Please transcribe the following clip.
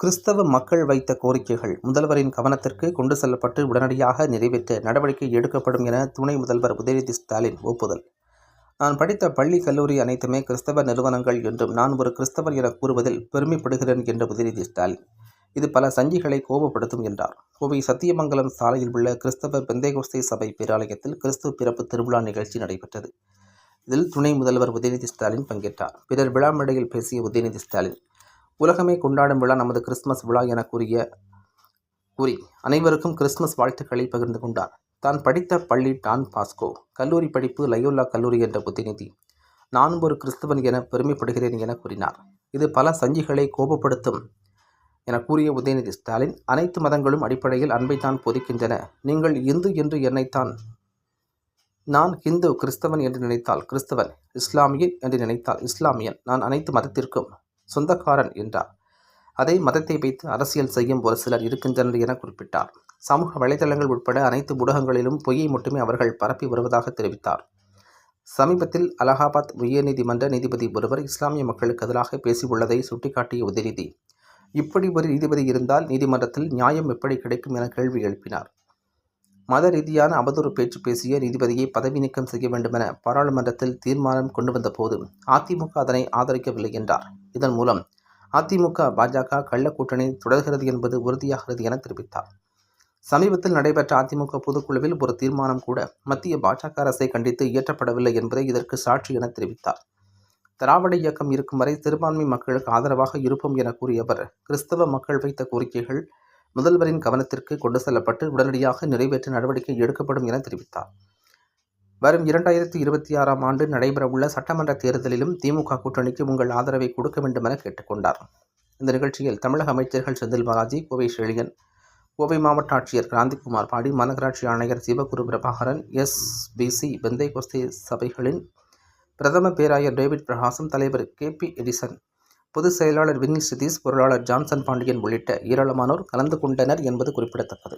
கிறிஸ்தவ மக்கள் வைத்த கோரிக்கைகள் முதல்வரின் கவனத்திற்கு கொண்டு செல்லப்பட்டு உடனடியாக நிறைவேற்ற நடவடிக்கை எடுக்கப்படும் என துணை முதல்வர் உதயநிதி ஸ்டாலின் ஒப்புதல். நான் படித்த பள்ளி, கல்லூரி அனைத்துமே கிறிஸ்தவ நிறுவனங்கள் என்றும் நான் ஒரு கிறிஸ்தவர் என கூறுவதில் பெருமைப்படுகிறேன் என்ற உதயநிதி ஸ்டாலின் இது பல சங்கிகளை கோபப்படுத்தும் என்றார். கோவை சத்தியமங்கலம் சாலையில் உள்ள கிறிஸ்தவ பெந்தேகோஸ்தே சபை பேராலயத்தில் கிறிஸ்துவ பிறப்பு திருவிழா நிகழ்ச்சி நடைபெற்றது. இதில் துணை முதல்வர் உதயநிதி ஸ்டாலின் பங்கேற்றார். பின்னர் விழா மேடையில் பேசிய உதயநிதி ஸ்டாலின், உலகமே கொண்டாடும் விழா நமது கிறிஸ்துமஸ் விழா என கூறி அனைவருக்கும் கிறிஸ்துமஸ் வாழ்த்துக்களை பகிர்ந்து கொண்டார். தான் படித்த பள்ளி டான் பாஸ்கோ, கல்லூரி படிப்பு லயோலா கல்லூரி என்ற உதயநிதி, நானும் ஒரு கிறிஸ்தவன் என பெருமைப்படுகிறேன் என கூறினார். இது பல சங்கிகளை கோபப்படுத்தும் என கூறிய உதயநிதி ஸ்டாலின், அனைத்து மதங்களும் அடிப்படையில் அன்பைத்தான் போதிக்கின்றன. நீங்கள் இந்து என்று என்னைத்தான், நான் ஹிந்து, கிறிஸ்தவன் என்று நினைத்தால் கிறிஸ்தவன், இஸ்லாமியன் என்று நினைத்தால் இஸ்லாமியன், நான் அனைத்து மதத்திற்கும் சொந்தக்காரன் என்றார். அதே மதத்தை வைத்து அரசியல் செய்யும் ஒரு சிலர் இருக்கின்றனர் என குறிப்பிட்டார். சமூக வலைதளங்கள் உட்பட அனைத்து ஊடகங்களிலும் பொய்யை மட்டுமே அவர்கள் பரப்பி வருவதாக தெரிவித்தார். சமீபத்தில் அலகாபாத் உயர்நீதிமன்ற நீதிபதி ஒருவர் இஸ்லாமிய மக்களுக்கு எதிராக பேசியுள்ளதை சுட்டிக்காட்டிய உதயநிதி, இப்படி ஒரு நீதிபதி இருந்தால் நீதிமன்றத்தில் நியாயம் எப்படி கிடைக்கும் என கேள்வி எழுப்பினார். மத ரீதியான அவதூறு பேச்சு பேசிய நீதிபதியை பதவி நீக்கம் செய்ய வேண்டுமென பாராளுமன்றத்தில் தீர்மானம் கொண்டு வந்த போது அதிமுக அதனை ஆதரிக்கவில்லை என்றார். இதன் மூலம் அதிமுக பாஜக கள்ள கூட்டணி தொடர்கிறது என்பது உறுதியாகிறது என தெரிவித்தார். சமீபத்தில் நடைபெற்ற அதிமுக பொதுக்குழுவில் ஒரு தீர்மானம் கூட மத்திய பாஜக அரசை கண்டித்து இயற்றப்படவில்லை என்பதை இதற்கு சாட்சி என தெரிவித்தார். திராவிட இயக்கம் இருக்கும் வரை சிறுபான்மை மக்களுக்கு ஆதரவாக இருப்போம் என கூறிய அவர், கிறிஸ்தவ மக்கள் வைத்த கோரிக்கைகள் முதல்வரின் கவனத்திற்கு கொண்டு செல்லப்பட்டு உடனடியாக நிறைவேற்ற நடவடிக்கை எடுக்கப்படும் என தெரிவித்தார். வரும் 2026ஆம் ஆண்டு நடைபெறவுள்ள சட்டமன்ற தேர்தலிலும் திமுக கூட்டணிக்கு உங்கள் ஆதரவை கொடுக்க வேண்டும் என கேட்டுக்கொண்டார். இந்த நிகழ்ச்சியில் தமிழக அமைச்சர்கள் செந்தில் பாலாஜி, கோவை செழியன், கோவை மாவட்ட ஆட்சியர் கிராந்திகுமார் பாடி, மாநகராட்சி ஆணையர் சிவகுரு பிரபாகரன், SBC பெந்தேகோஸ்தே சபைகளின் பிரதம பேராயர் டேவிட் பிரகாசம், தலைவர் KP எடிசன், பொதுச் செயலாளர் வினில் சிதீஷ், பொருளாளர் ஜான்சன் பாண்டியன் உள்ளிட்ட ஏராளமானோர் கலந்து கொண்டனர் என்பது குறிப்பிடத்தக்கது.